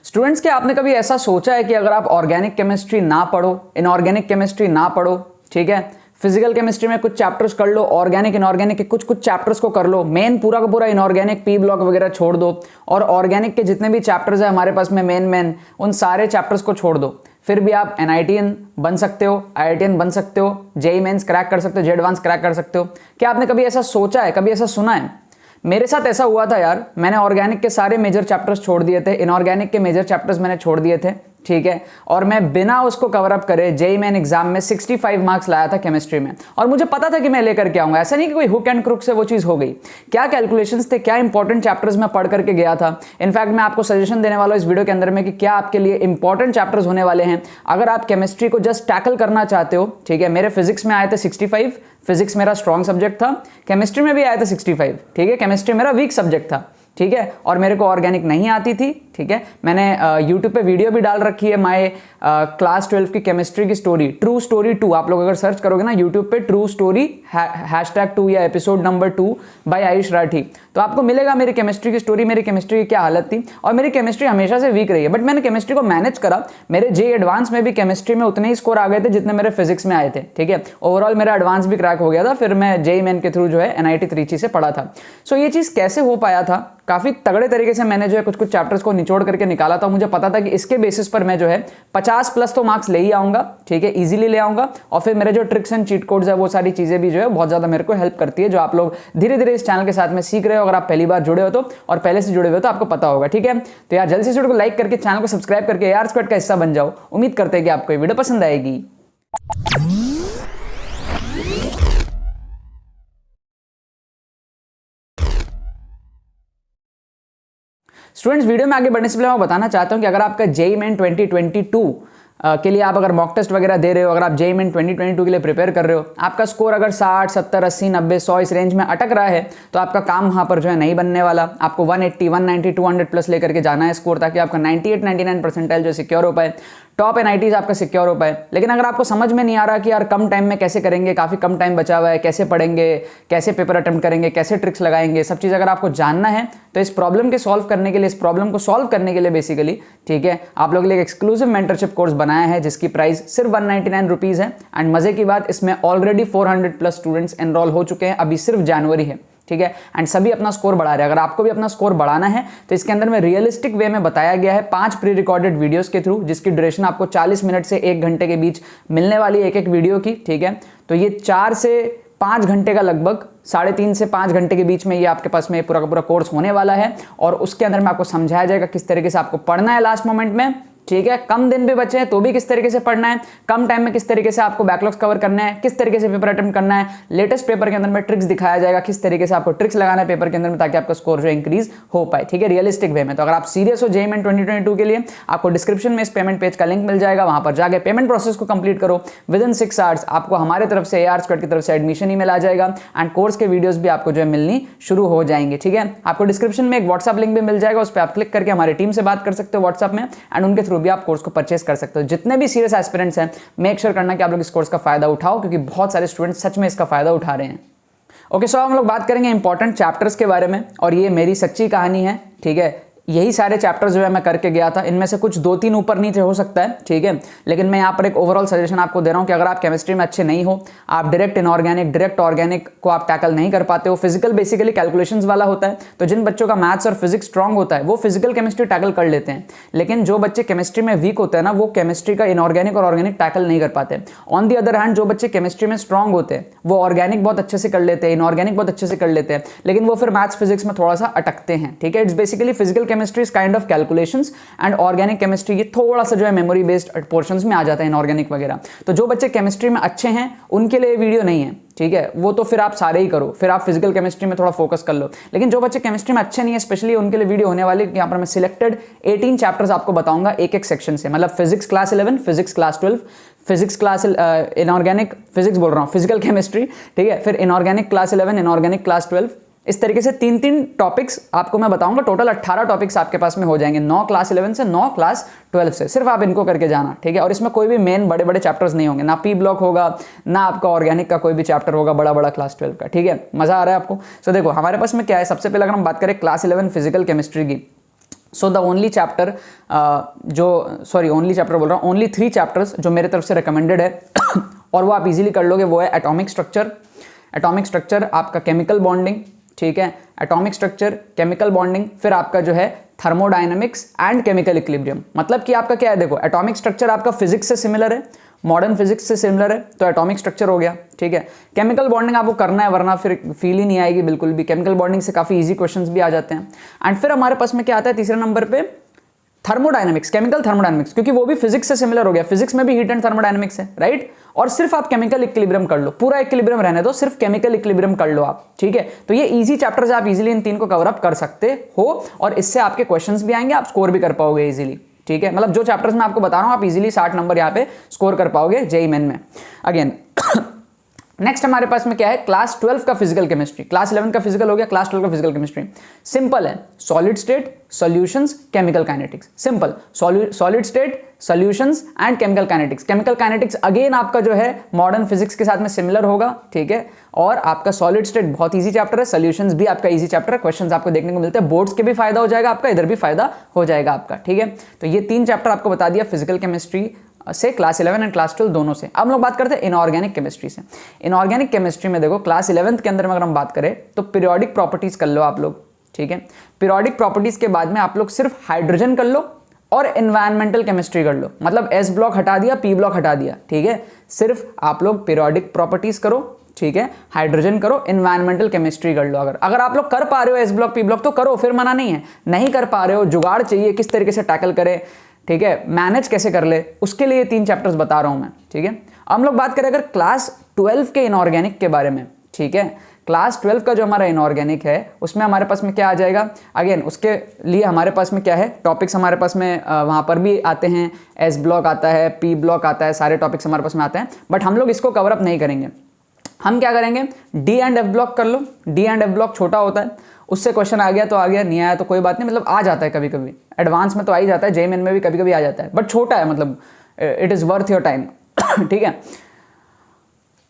Students, क्या आपने कभी ऐसा सोचा है कि अगर आप ऑर्गेनिक केमिस्ट्री ना पढ़ो, इनऑर्गेनिक केमिस्ट्री ना पढ़ो, ठीक है, फिजिकल केमिस्ट्री में कुछ चैप्टर्स कर लो, ऑर्गेनिक इनऑर्गेनिक के कुछ चैप्टर्स को कर लो, मेन पूरा का पूरा इनऑर्गेनिक पी ब्लॉक वगैरह छोड़ दो और ऑर्गेनिक के जितने भी चैप्टर्स है हमारे पास में मेन उन सारे चैप्टर्स को छोड़ दो, फिर भी आप NITian बन सकते हो, IITian बन सकते हो, JEE मेंस क्रैक कर सकते हो, JEE क्रैक कर सकते हो। क्या आपने कभी ऐसा सोचा है, कभी ऐसा सुना है? मेरे साथ ऐसा हुआ था यार, मैंने ऑर्गेनिक के सारे मेजर चैप्टर्स छोड़ दिए थे, इनऑर्गेनिक के मेजर चैप्टर्स मैंने छोड़ दिए थे, ठीक है, और मैं बिना उसको कवर अप करे JEE मेन एग्जाम में 65 मार्क्स लाया था केमिस्ट्री में, और मुझे पता था कि मैं लेकर के आऊंगा। ऐसा नहीं कि कोई हुक एंड क्रुक से वो चीज हो गई। क्या कैलकुलेशंस थे, क्या इंपॉर्टेंट चैप्टर्स मैं पढ़ करके गया था। इनफैक्ट मैं आपको सजेशन देने वाला हूं इस वीडियो के अंदर में कि क्या आपके लिए इंपॉर्टेंट चैप्टर्स होने वाले हैं अगर आप केमिस्ट्री को जस्ट टैकल करना चाहते हो, ठीक है। मेरे फिजिक्स में आए थे 65, फिजिक्स मेरा स्ट्रॉन्ग सब्जेक्ट था, केमिस्ट्री में भी आए थे 65, ठीक है, केमिस्ट्री मेरा वीक सब्जेक्ट था, ठीक है, और मेरे को ऑर्गेनिक नहीं आती थी, ठीक है। मैंने यूट्यूब पे वीडियो भी डाल रखी है, माय क्लास 12 की केमिस्ट्री की स्टोरी, ट्रू स्टोरी 2, आप लोग अगर सर्च करोगे ना यूट्यूब पे ट्रू स्टोरी #2 या episode number 2 by Ayush Rathi, तो आपको मिलेगा मेरी केमिस्ट्री की स्टोरी, मेरी केमिस्ट्री की क्या हालत थी। और मेरी केमिस्ट्री हमेशा से वीक रही है, बट मैंने केमिस्ट्री को मैनेज करा। मेरे JEE एडवांस में भी केमिस्ट्री में उतने ही स्कोर आ गए थे जितने मेरे फिजिक्स में आए थे, ठीक है। ओवरऑल मेरा एडवांस भी क्रैक हो गया था, फिर मैं JEE मेन के थ्रू जो है NIT त्रिची से पढ़ा था। सो ये चीज कैसे हो पाया था, काफी तगड़े तरीके से मैंने जो है कुछ चैप्टर्स को निचोड़ करके निकाला था। मुझे पता था कि इसके बेसिस पर मैं जो है 50+ तो मार्क्स ले ही आऊंगा, ठीक है, इजीली ले आऊंगा। और फिर मेरे जो ट्रिक्स एंड चीट कोड्स है वो सारी चीजें भी जो है बहुत ज्यादा मेरे को हेल्प करती है, जो आप लोग धीरे धीरे इस चैनल के साथ में सीख रहे हो। अगर आप पहली बार जुड़े हो तो, और पहले से जुड़े हुए हो तो आपको पता होगा, ठीक है। तो यार जल्दी से वीडियो को लाइक करके चैनल को सब्सक्राइब करके AR स्क्वाड का हिस्सा बन जाओ। उम्मीद करते हैं कि आपको ये वीडियो पसंद आएगी। स्टूडेंट्स, वीडियो में आगे बढ़ने से पहले मैं बताना चाहता हूं कि अगर आपका JEE मेन 2022 के लिए आप अगर मॉक टेस्ट वगैरह दे रहे हो, अगर आप JEE मेन 2022 के लिए प्रिपेयर कर रहे हो, आपका स्कोर अगर 60, 70, 80, 90, 100 इस रेंज में अटक रहा है, तो आपका काम वहां पर जो है नहीं बनने वाला। आपको 180, 190, 200+ लेकर के जाना है स्कोर, ताकि आपका 98, 99 परसेंटाइल जो सिक्योर हो पाए, टॉप NITs आपका सिक्योर हो पाए। लेकिन अगर आपको समझ में नहीं आ रहा कि यार कम टाइम में कैसे करेंगे, काफ़ी कम टाइम बचा हुआ है, कैसे पढ़ेंगे, कैसे पेपर अटेम्प्ट करेंगे, कैसे ट्रिक्स लगाएंगे, सब चीज़ अगर आपको जानना है, तो इस प्रॉब्लम के सॉल्व करने के लिए, इस प्रॉब्लम को सॉल्व करने के लिए बेसिकली, ठीक है, आप लोगों के लिए एक एक्सक्लूसिव मेंटरशिप कोर्स बनाया है जिसकी प्राइस सिर्फ 199 रुपीज़ है। एंड मजे की बात, इसमें ऑलरेडी 400+ स्टूडेंट्स एनरोल हो चुके हैं, अभी सिर्फ जनवरी है, ठीक है, एंड सभी अपना स्कोर बढ़ा रहे हैं। अगर आपको भी अपना स्कोर बढ़ाना है तो इसके अंदर में रियलिस्टिक वे में बताया गया है 5 प्री रिकॉर्डेड वीडियोस के थ्रू, जिसकी ड्यूरेशन आपको 40 मिनट से 1 घंटे के बीच मिलने वाली है एक वीडियो की, ठीक है। तो ये 4 से 5 घंटे का, लगभग 3.5 से 5 घंटे के बीच में ये आपके पास में पूरा का पूरा कोर्स होने वाला है। और उसके अंदर में आपको समझाया जाएगा किस तरीके से आपको पढ़ना है लास्ट मोमेंट में, ठीक है। कम दिन भी बचे हैं तो भी किस तरीके से पढ़ना है, कम टाइम में किस तरीके से आपको बैकलॉग्स कवर करना है, किस तरीके से पेपर अटेम्प्ट करना है। लेटेस्ट पेपर के अंदर में ट्रिक्स दिखाया जाएगा, किस तरीके से आपको ट्रिक्स लगाना है पेपर के अंदर में, ताकि आपका स्कोर जो इंक्रीज हो पाए, ठीक है, रियलिस्टिक वे में। तो अगर आप सीरियस हो JEE मेन 2022 के लिए, आपको डिस्क्रिप्शन में इस पेमेंट पेज का लिंक मिल जाएगा, वहां पर जाकर पेमेंट प्रोसेस को कंप्लीट करो। विदिन 6 आवर्स आपको हमारे तरफ से, AR स्क्वाड की तरफ से एडमिशन ईमेल आ जाएगा, एंड कोर्स के वीडियोस भी आपको जो है मिलनी शुरू हो जाएंगे, ठीक है। आपको डिस्क्रिप्शन में एक व्हाट्सएप लिंक भी मिल जाएगा, उस पर आप क्लिक करके हमारी टीम से बात कर सकते हो व्हाट्सएप में, एंड उनके थ्रू भी आप कोर्स को परचेस कर सकते हो। जितने भी सीरियस एस्पिरेंट्स हैं, मेक श्योर करना कि आप लोग इस कोर्स का फायदा उठाओ, क्योंकि बहुत सारे स्टूडेंट्स सच में इसका फायदा उठा रहे हैं। ओके, सो हम लोग बात करेंगे इंपॉर्टेंट चैप्टर्स के बारे में, और ये मेरी सच्ची कहानी है, ठीक है। यही सारे चैप्टर्स जो है मैं करके गया था, इनमें से कुछ 2-3 ऊपर नीचे हो सकता है, ठीक है, लेकिन मैं यहाँ पर एक ओवरऑल सजेशन आपको दे रहा हूँ कि अगर आप केमिस्ट्री में अच्छे नहीं हो, आप डायरेक्ट इनऑर्गेनिक, डायरेक्ट ऑर्गेनिक को आप टैकल नहीं कर पाते हो, फिजिकल बेसिकली कैलकुलेशंस वाला होता है, तो जिन बच्चों का मैथ्स और फिजिक्स स्ट्रॉन्ग होता है वो फिजिकल केमिस्ट्री टैकल कर लेते हैं। लेकिन जो बच्चे केमिस्ट्री में वीक होते हैं ना, वो केमिस्ट्री का इनऑर्गेनिक और ऑर्गेनिक टैकल नहीं कर पाते। ऑन दी अदर हैंड, जो बच्चे केमिस्ट्री में स्ट्रॉन्ग होते हैं वो ऑर्गेनिक बहुत अच्छे से कर लेते हैं, इनऑर्गेनिक बहुत अच्छे से कर लेते हैं, लेकिन वो फिर मैथ्स फिजिक्स में थोड़ा सा अटकते हैं, ठीक है। It's basically physical chemistry is kind of calculations, and organic chemistry ये थोड़ा सा जो है मेमोरी बेस्ड पोर्शंस में आ जाता है, इनऑर्गेनिक वगैरह। तो जो बच्चे केमिस्ट्री में अच्छे हैं उनके लिए वीडियो नहीं है, ठीक है, वो तो फिर आप सारे ही करो, फिर आप फिजिकल केमिस्ट्री में थोड़ा फोकस कर लो। लेकिन जो बच्चे केमिस्ट्री में अच्छे नहीं है, स्पेशली उनके लिए वीडियो होने वाली, यहाँ पर मैं सिलेक्टेड 18 चैप्टर्स आपको बताऊंगा एक सेक्शन से, मतलब physics class 11, physics class 12, physics class inorganic, physics बोल रहा हूँ, फिजिकल केमिस्ट्री, ठीक है, फिर इनऑर्गेनिक क्लास 11, इनऑर्गेनिक क्लास 12, इस तरीके से 3-3 टॉपिक्स आपको मैं बताऊंगा। टोटल 18 टॉपिक्स आपके पास में हो जाएंगे, 9 क्लास 11 से, 9 क्लास 12 से, सिर्फ आप इनको करके जाना, ठीक है। और इसमें कोई भी मेन बड़े बड़े चैप्टर्स नहीं होंगे, ना पी ब्लॉक होगा, ना आपका ऑर्गेनिक का कोई भी चैप्टर होगा बड़ा क्लास 12 का, ठीक है। मजा आ रहा है आपको? सो देखो हमारे पास में क्या है, सबसे पहले अगर हम बात करें क्लास 11 फिजिकल केमिस्ट्री की, so the only chapter only chapter बोल रहा हूँ, ओनली 3 चैप्टर्स जो मेरे तरफ से रिकमेंडेड है और वो आप इजीली कर लोगे, वो है एटॉमिक स्ट्रक्चर, आपका केमिकल बॉन्डिंग, ठीक है, एटॉमिक स्ट्रक्चर, केमिकल बॉन्डिंग, फिर आपका जो है थर्मोडायनेमिक्स एंड केमिकल इक्विलिब्रियम। मतलब कि आपका क्या है, देखो एटॉमिक स्ट्रक्चर आपका फिजिक्स से सिमिलर है, मॉडर्न फिजिक्स से सिमिलर है, तो एटॉमिक स्ट्रक्चर हो गया, ठीक है। केमिकल बॉन्डिंग आपको करना है, वरना फिर फील ही नहीं आएगी बिल्कुल भी। केमिकल बॉन्डिंग से काफ़ी इजी क्वेश्चंस भी आ जाते हैं। एंड फिर हमारे पास में क्या आता है तीसरे नंबर पे, थर्मोडायनेमिक्स, केमिकल थर्मोडायनेमिक्स, क्योंकि वो भी फिजिक्स से सिमिलर हो गया, फिजिक्स में भी हीट एंड थर्मोडायनेमिक्स है, राइट। और सिर्फ आप केमिकल इक्विलिब्रियम कर लो, पूरा इक्विलिब्रियम रहने दो, सिर्फ केमिकल इक्विलिब्रियम कर लो आप, ठीक है। तो ये इजी चैप्टर्स आप इजीली इन 3 को कवर अप कर सकते हो और इससे आपके क्वेश्चंस भी आएंगे, आप स्कोर भी कर पाओगे इजीली, ठीक है। मतलब जो चैप्टर्स मैं आपको बता रहा हूं आप इजीली 60 नंबर यहाँ पे स्कोर कर पाओगे जेईई मेन में। अगेन नेक्स्ट हमारे पास में क्या है, क्लास 12 का फिजिकल केमिस्ट्री। क्लास 11 का फिजिकल हो गया, क्लास 12 का फिजिकल केमिस्ट्री सिंपल है, solid state, solutions, chemical kinetics, simple, solid state, solutions and chemical kinetics. Chemical kinetics again आपका जो है मॉडर्न फिजिक्स के साथ में सिमिलर होगा, ठीक है। और आपका सॉलिड स्टेट बहुत इजी चैप्टर है, सॉल्यूशंस भी आपका इजी चैप्टर है, क्वेश्चंस आपको देखने को मिलते हैं, बोर्ड्स के भी फायदा हो जाएगा आपका, इधर भी फायदा हो जाएगा आपका, ठीक है। तो ये 3 चैप्टर आपको बता दिया फिजिकल केमिस्ट्री से, क्लास 11 एंड क्लास 12 दोनों से। अब हम लोग बात करते हैं इनऑर्गेनिक केमिस्ट्री से। इनऑर्गेनिक केमिस्ट्री में देखो क्लास 11th के अंदर में अगर हम बात करें तो पीरियोडिक प्रॉपर्टीज कर लो आप लोग, ठीक है। पीरियोडिक प्रॉपर्टीज के बाद में आप लोग सिर्फ हाइड्रोजन कर लो और एनवायरमेंटल केमिस्ट्री कर लो, मतलब एस ब्लॉक हटा दिया, पी ब्लॉक हटा दिया, ठीक है। सिर्फ आप लोग पीरियोडिक प्रॉपर्टीज करो, ठीक है, हाइड्रोजन करो, एनवायरमेंटल केमिस्ट्री कर लो। अगर आप लोग कर पा रहे हो एस ब्लॉक पी ब्लॉक तो करो, फिर मना नहीं है। नहीं कर पा रहे हो, जुगाड़ चाहिए किस तरीके से टैकल करे, ठीक है, मैनेज कैसे कर ले, उसके लिए 3 चैप्टर्स बता रहा हूं मैं, ठीक है। हम लोग बात करें अगर क्लास 12 के इनऑर्गेनिक के बारे में, ठीक है। क्लास 12 का जो हमारा इनऑर्गेनिक है उसमें हमारे पास में क्या आ जाएगा, अगेन उसके लिए हमारे पास में क्या है, टॉपिक्स हमारे पास में वहाँ पर भी आते हैं, एस ब्लॉक आता है, पी ब्लॉक आता है, सारे टॉपिक्स हमारे पास में आते हैं, बट हम लोग इसको कवर अप नहीं करेंगे। हम क्या करेंगे, डी एंड एफ ब्लॉक कर लो। डी एंड एफ ब्लॉक छोटा होता है, उससे क्वेश्चन आ गया तो आ गया, नहीं आया तो कोई बात नहीं, मतलब आ जाता है कभी कभी, एडवांस में तो आ ही जाता है, जेईई मेन में भी कभी कभी आ जाता है, बट छोटा है, मतलब it is worth your time, ठीक है।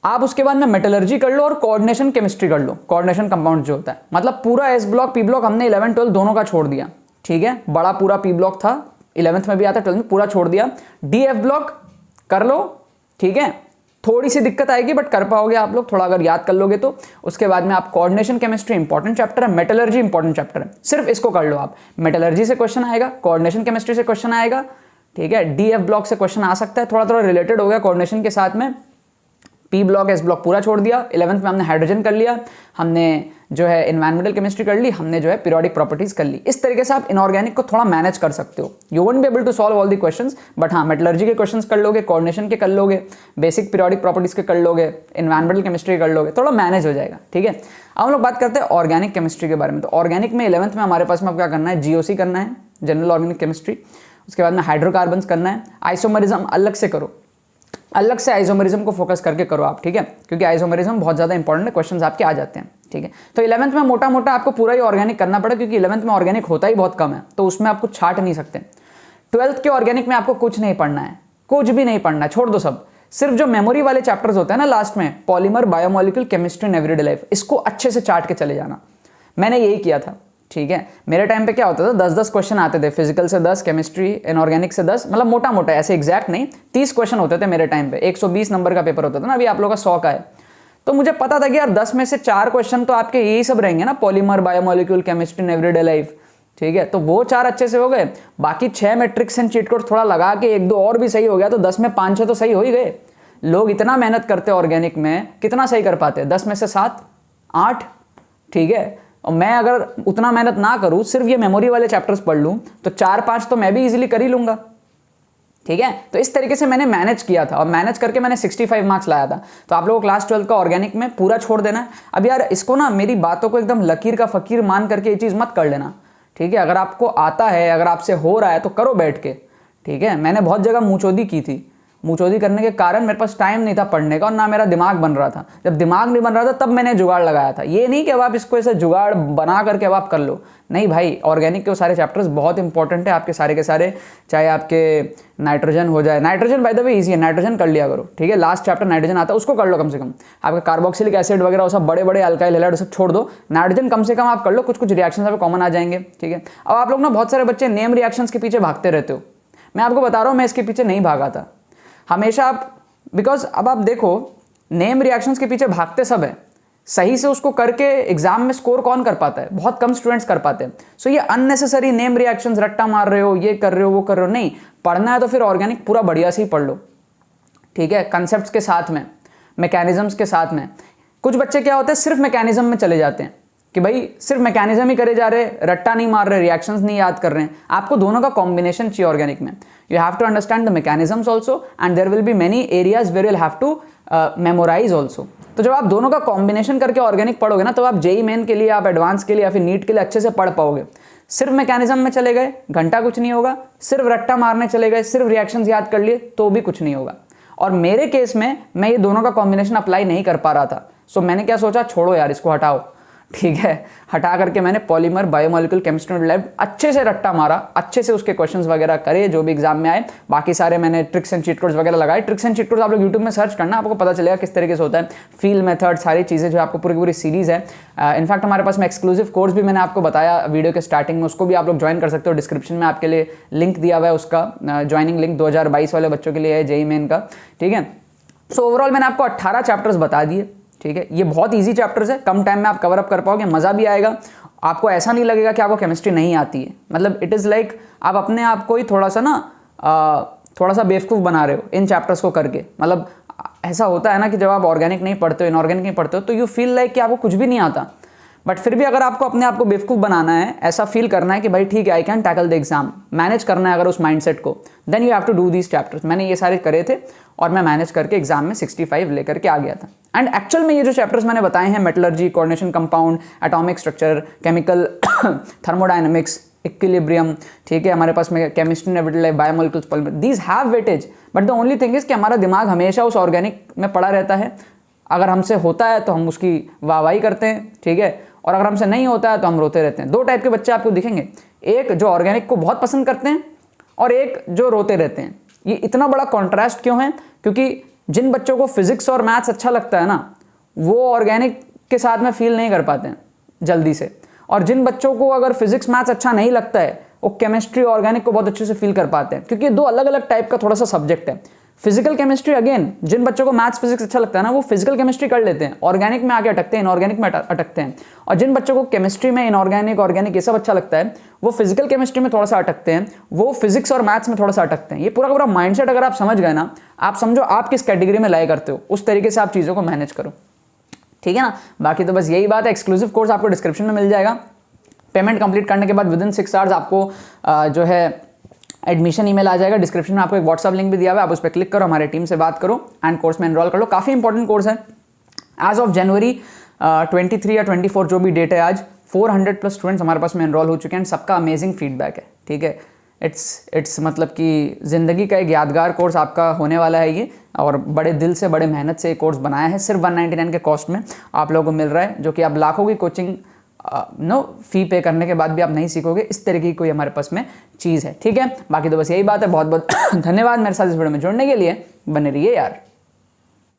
आप उसके बाद में मेटलर्जी कर लो और कोऑर्डिनेशन केमिस्ट्री कर लो, कोऑर्डिनेशन कंपाउंड जो होता है, मतलब पूरा एस ब्लॉक पी ब्लॉक हमने 11 12 दोनों का छोड़ दिया, ठीक है। बड़ा पूरा पी ब्लॉक था, 11th में भी आता, 12th में पूरा छोड़ दिया। डी एफ ब्लॉक कर लो, ठीक है। थोड़ी सी दिक्कत आएगी बट कर पाओगे आप लोग, थोड़ा अगर याद कर लोगे तो। उसके बाद में आप कोऑर्डिनेशन केमिस्ट्री इंपॉर्टेंट चैप्टर है, मेटलर्जी इंपॉर्टेंट चैप्टर है, सिर्फ इसको कर लो आप। मेटलर्जी से क्वेश्चन आएगा, कोऑर्डिनेशन केमिस्ट्री से क्वेश्चन आएगा, ठीक है। डी एफ ब्लॉक से क्वेश्चन आ सकता है, थोड़ा थोड़ा रिलेटेड हो गया कोऑर्डिनेशन के साथ में। पी ब्लॉक एस ब्लॉक पूरा छोड़ दिया। 11th में हमने हाइड्रोजन कर लिया, हमने जो है एनवायरमेंटल केमिस्ट्री कर ली, हमने जो है पीरियोडिक प्रॉपर्टीज कर ली। इस तरीके से आप इनऑर्गेनिक को थोड़ा मैनेज कर सकते हो। You won't be able to solve all the questions, but हाँ मेटलर्जी के क्वेश्चंस कर लोगे, कोऑर्डिनेशन के कर लोगे, बेसिक पीरियोडिक प्रॉपर्टीज के कर लोगे, एनवायरमेंटल केमिस्ट्री कर लोगे, थोड़ा मैनेज हो जाएगा, ठीक है। अब हम लोग बात करते हैं ऑर्गेनिक केमिस्ट्री के बारे में। तो ऑर्गेनिक में 11th में हमारे पास में क्या करना है, जीओसी करना है, जनरल ऑर्गेनिक केमिस्ट्री। उसके बाद में हाइड्रोकार्बन्स करना है, आइसोमरिज्म अलग से करो, अलग से आइसोमरिज्म को फोकस करके करो आप, ठीक है, क्योंकि आइसोमरिज्म बहुत ज़्यादा इंपॉर्टेंट है, क्वेश्चंस आपके आ जाते हैं, ठीक है। तो 11th में मोटा मोटा आपको पूरा ही ऑर्गेनिक करना पड़ा, क्योंकि 11th में ऑर्गेनिक होता ही बहुत कम है, तो उसमें आप कुछ छाट नहीं सकते। 12th के ऑर्गेनिक में आपको कुछ नहीं पढ़ना है, कुछ भी नहीं पढ़ना है, छोड़ दो सब। सिर्फ जो मेमोरी वाले चैप्टर्स होते हैं ना लास्ट में, polymer, biomolecule, chemistry and everyday life, इसको अच्छे से चाट के चले जाना। मैंने यही किया था, ठीक है। मेरे टाइम पे क्या होता था, 10-10 क्वेश्चन आते थे, फिजिकल से 10, केमिस्ट्री इनऑर्गेनिक से 10, मतलब मोटा मोटा, ऐसे एग्जैक्ट नहीं, 30 क्वेश्चन होते थे मेरे टाइम पे। 120 नंबर का पेपर होता था ना, अभी आप लोगों का 100 का है। तो मुझे पता था कि यार 10 में से 4 क्वेश्चन तो आपके यही सब रहेंगे ना, polymer, biomolecule, chemistry and everyday life, ठीक है। तो वो 4 अच्छे से हो गए, बाकी 6 मैट्रिक्स एंड चीट कोड थोड़ा लगा के 1-2 और भी सही हो गया, तो 10 में 5-6 तो सही हो ही गए। लोग इतना मेहनत करते ऑर्गेनिक में, कितना सही कर पाते हैं, 10 में से 7-8, ठीक है। और मैं अगर उतना मेहनत ना करूं, सिर्फ ये मेमोरी वाले चैप्टर्स पढ़ लूं, तो 4-5 तो मैं भी इजीली कर ही लूंगा, ठीक है। तो इस तरीके से मैंने मैनेज किया था और मैनेज करके मैंने 65 मार्क्स लाया था। तो आप लोगों को क्लास 12 का ऑर्गेनिक में पूरा छोड़ देना है। अब यार इसको ना, मेरी बातों को एकदम लकीर का फकीर मान करके ये चीज़ मत कर लेना, ठीक है। अगर आपको आता है, अगर आपसे हो रहा है तो करो बैठ के, ठीक है। मैंने बहुत जगह मुंहचोदी की थी, मुँहचोदी करने के कारण मेरे पास टाइम नहीं था पढ़ने का और ना मेरा दिमाग बन रहा था। जब दिमाग नहीं बन रहा था तब मैंने जुगाड़ लगाया था। ये नहीं कि अब आप इसको ऐसे जुगाड़ बना करके अब आप कर लो, नहीं भाई, ऑर्गेनिक के वो सारे चैप्टर्स बहुत इंपॉर्टेंट है आपके सारे के सारे। चाहे आपके नाइट्रोजन हो जाए, nitrogen by the way easy है, नाइट्रोजन कर लिया करो, ठीक है। लास्ट चैप्टर नाइट्रोजन आता है, उसको कर लो कम से कम। आपका कार्बोक्सिलिक एसिड वगैरह वो सब बड़े बड़े अल्काइल हैलाइड सब छोड़ दो, नाइट्रोजन कम से कम आप कर लो, कुछ कुछ रिएक्शंस आपको कॉमन आ जाएंगे, ठीक है। अब आप लोग ना बहुत सारे बच्चे नेम रिएक्शंस के पीछे भागते रहते हो। मैं आपको बता रहा हूँ, मैं इसके पीछे नहीं भागा था हमेशा। आप बिकॉज अब आप देखो, नेम रिएक्शंस के पीछे भागते सब है, सही से उसको करके एग्जाम में स्कोर कौन कर पाता है? बहुत कम स्टूडेंट्स कर पाते हैं। सो ये अननेसेसरी नेम रिएक्शंस रट्टा मार रहे हो, ये कर रहे हो, वो कर रहे हो, नहीं। पढ़ना है तो फिर ऑर्गेनिक पूरा बढ़िया से ही पढ़ लो, ठीक है, कंसेप्ट्स के साथ में, मैकेनिज्म्स के साथ में। कुछ बच्चे क्या होते हैं, सिर्फ मैकेनिज्म में चले जाते हैं कि भाई सिर्फ मैकेनिज्म ही करे जा रहे, रट्टा नहीं मार रहे, रिएक्शंस नहीं याद कर रहे हैं। आपको दोनों का कॉम्बिनेशन चाहिए ऑर्गेनिक में। You have to understand the mechanisms also and there will be many areas where you have to memorise also. तो जब आप दोनों का कॉम्बिनेशन करके ऑर्गेनिक पढ़ोगे ना, तो आप जेई मेन के लिए, आप एडवांस के लिए या फिर नीट के लिए अच्छे से पढ़ पाओगे। सिर्फ मैकेनिज्म में चले गए, घंटा कुछ नहीं होगा। सिर्फ रट्टा मारने चले गए, सिर्फ रिएक्शंस याद कर लिए, तो भी कुछ नहीं होगा। और मेरे केस में मैं ये दोनों का कॉम्बिनेशन अप्लाई नहीं कर पा रहा था। सो मैंने क्या सोचा, छोड़ो यार इसको, हटाओ, ठीक है। हटा करके मैंने पॉलीमर, बायोमोलिक्यूल केमिस्ट्री लैब अच्छे से रट्टा मारा, अच्छे से उसके क्वेश्चंस वगैरह करे जो भी एग्जाम में आए। बाकी सारे मैंने ट्रिक्स एंड चीट कोड्स वगैरह लगाए। ट्रिक्स एंड चीट कोड्स आप लोग यूट्यूब में सर्च करना, आपको पता चलेगा किस तरीके से होता है। फील मेथड, सारी चीज़ें जो आपको पूरी पूरी सीरीज़ है। इनफैक्ट हमारे पास में एक्सक्लूसिव कोर्स भी मैंने आपको बताया वीडियो के स्टार्टिंग में, उसको भी आप लोग ज्वाइन कर सकते हो। डिस्क्रिप्शन में आपके लिए लिंक दिया हुआ है, उसका ज्वाइनिंग लिंक 2022 वाले बच्चों के लिए है, जेई मेन का, ठीक है। सो ओवरऑल मैंने आपको 18 चैप्टर्स बता दिए, ठीक है। ये बहुत इजी चैप्टर्स है, कम टाइम में आप कवर अप कर पाओगे, मज़ा भी आएगा। आपको ऐसा नहीं लगेगा कि आपको केमिस्ट्री नहीं आती है। मतलब इट इज़ लाइक आप अपने आप को ही थोड़ा सा बेवकूफ़ बना रहे हो इन चैप्टर्स को करके। मतलब ऐसा होता है ना कि जब आप ऑर्गेनिक नहीं पढ़ते हो, इनऑर्गेनिक नहीं पढ़ते हो, तो यू फील लाइक कि आपको कुछ भी नहीं आता। बट फिर भी अगर आपको अपने आप को बेवकूफ़ बनाना है, ऐसा फील करना है कि भाई ठीक है, I can tackle the exam, manage करना है अगर उस माइंडसेट को, then you have to do these chapters. मैंने ये सारे करे थे और मैं मैनेज करके एग्जाम में 65 लेकर के आ गया था। एंड एक्चुअल में ये जो चैप्टर्स मैंने बताए हैं, metallurgy, coordination, compound, atomic structure, chemical, thermodynamics, equilibrium, ठीक है, हमारे पास में केमिस्ट्री, नेविटल, biomolecules, polymer, these have weightage. But the only thing is कि हमारा दिमाग हमेशा उस ऑर्गेनिक में पड़ा रहता है। अगर हमसे होता है तो हम उसकी वाहवाही करते हैं, ठीक है, और अगर हमसे नहीं होता है तो हम रोते रहते हैं। दो टाइप के बच्चे आपको दिखेंगे, एक जो ऑर्गेनिक को बहुत पसंद करते हैं और एक जो रोते रहते हैं। ये इतना बड़ा कॉन्ट्रास्ट क्यों है? क्योंकि जिन बच्चों को फिजिक्स और मैथ्स अच्छा लगता है ना, वो ऑर्गेनिक के साथ में फील नहीं कर पाते हैं जल्दी से। और जिन बच्चों को अगर फिजिक्स मैथ्स अच्छा नहीं लगता है, वो केमिस्ट्री ऑर्गेनिक को बहुत अच्छे से फील कर पाते हैं, क्योंकि ये दो अलग अलग टाइप का थोड़ा सा सब्जेक्ट है। फिजिकल केमिस्ट्री, अगेन जिन बच्चों को मैथ्स फिजिक्स अच्छा लगता है ना, वो फिजिकल केमिस्ट्री कर लेते हैं, ऑर्गेनिक में आके अटकते हैं, इनऑर्गेनिक में अटकते हैं। और जिन बच्चों को केमिस्ट्री में इनऑर्गेनिक, ऑर्गेनिक ये सब अच्छा लगता है, वो फिजिकल केमिस्ट्री में थोड़ा सा अटकते हैं, वो फिजिक्स और मैथ्स में थोड़ा सा अटकते हैं। ये पूरा का पूरा माइंडसेट अगर आप समझ गए ना, आप समझो आप किस कैटेगरी में लाया करते हो, उस तरीके से आप चीज़ों को मैनेज करो, ठीक है ना। बाकी तो बस यही बात है। एक्सक्लूसिव कोर्स आपको डिस्क्रिप्शन में मिल जाएगा। पेमेंट कंप्लीट करने के बाद विदिन 6 आवर्स आपको जो है एडमिशन ईमेल आ जाएगा। डिस्क्रिप्शन में आपको एक व्हाट्सअप लिंक भी दिया हुआ है, आप उस पर क्लिक करो, हमारे टीम से बात करो एंड कोर्स में एनरोल कर लो। काफ़ी इंपॉर्टेंट कोर्स है। एज ऑफ जनवरी 23 या 24 जो भी डेट है आज, 400+ स्टूडेंट्स हमारे पास में एनरोल हो चुके हैं। सबका अमेजिंग फीडबैक है, ठीक है। इट्स मतलब कि ज़िंदगी का एक यादगार कोर्स आपका होने वाला है ये, और बड़े दिल से, बड़े मेहनत से ये कोर्स बनाया है। सिर्फ 199 के कॉस्ट में आप लोगों को मिल रहा है, जो कि आप लाखों की कोचिंग फी पे करने के बाद भी आप नहीं सीखोगे। इस तरीके की कोई हमारे पास में चीज़ है, ठीक है। बाकी तो बस यही बात है। बहुत बहुत धन्यवाद मेरे साथ इस वीडियो में जुड़ने के लिए। बने रहिए यार।